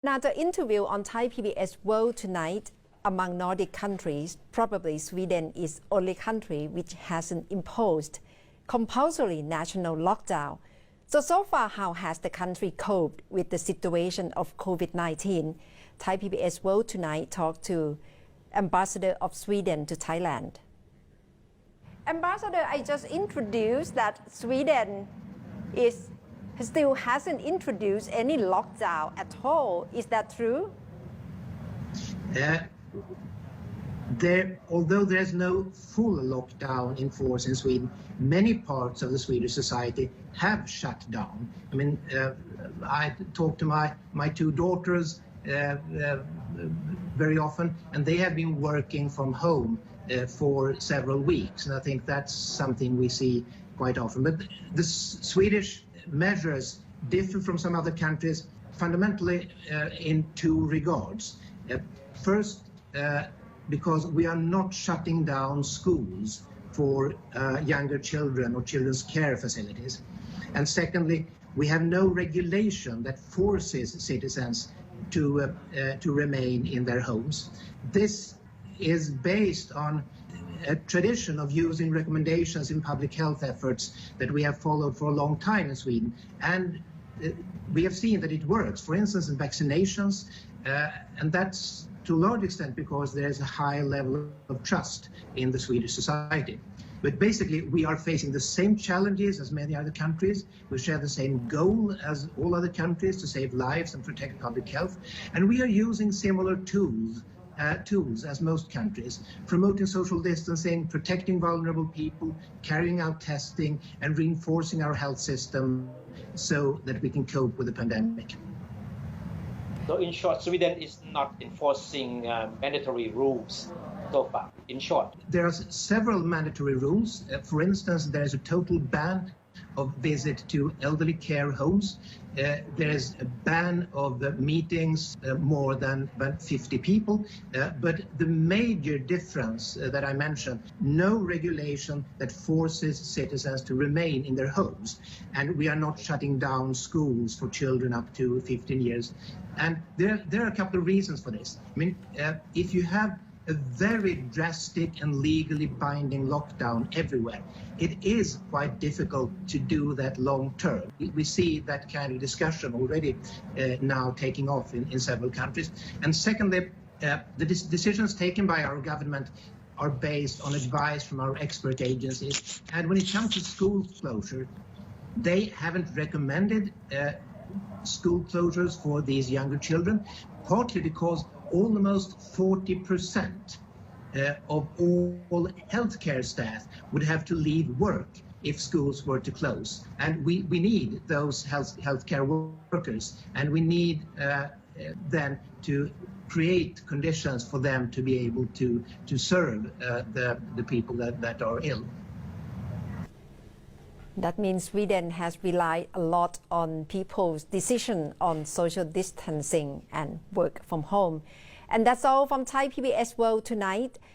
Another interview on Thai PBS World tonight. Among Nordic countries, probably Sweden is only country which hasn't imposed compulsory national lockdown. So far, how has the country coped with the situation of COVID-19? Thai PBS World tonight talked to Ambassador of Sweden to Thailand. Ambassador, I just introduced that Sweden still hasn't introduced any lockdown at all. Is that true? Although there's no full lockdown in force in Sweden, many parts of the Swedish society have shut down. I mean, I talk to my two daughters very often, and they have been working from home for several weeks, and I think that's something we see quite often. But the Swedish measures differ from some other countries fundamentally in two regards. First, because we are not shutting down schools for younger children or children's care facilities. And secondly, we have no regulation that forces citizens to remain in their homes. This is based on a tradition of using recommendations in public health efforts that we have followed for a long time in Sweden. And we have seen that it works, for instance, in vaccinations, and that's to a large extent because there's a high level of trust in the Swedish society. But basically, we are facing the same challenges as many other countries. We share the same goal as all other countries to save lives and protect public health. And we are using similar tools as most countries, promoting social distancing, protecting vulnerable people, carrying out testing, and reinforcing our health system so that we can cope with the pandemic. So in short, Sweden is not enforcing mandatory rules so far, in short. There are several mandatory rules. For instance, there is a total ban of visit to elderly care homes. There is a ban of meetings more than 50 people. But the major difference that I mentioned, no regulation that forces citizens to remain in their homes. And we are not shutting down schools for children up to 15 years. And there are a couple of reasons for this. I mean, if you have a very drastic and legally binding lockdown everywhere, it is quite difficult to do that long term. We see that kind of discussion already now taking off in several countries. And secondly, the decisions taken by our government are based on advice from our expert agencies. And when it comes to school closure, they haven't recommended school closures for these younger children, partly because almost 40% of all healthcare staff would have to leave work if schools were to close. And we need those healthcare workers, and we need then to create conditions for them to be able to serve the people that are ill. That means Sweden has relied a lot on people's decision on social distancing and work from home. And that's all from Thai PBS World tonight.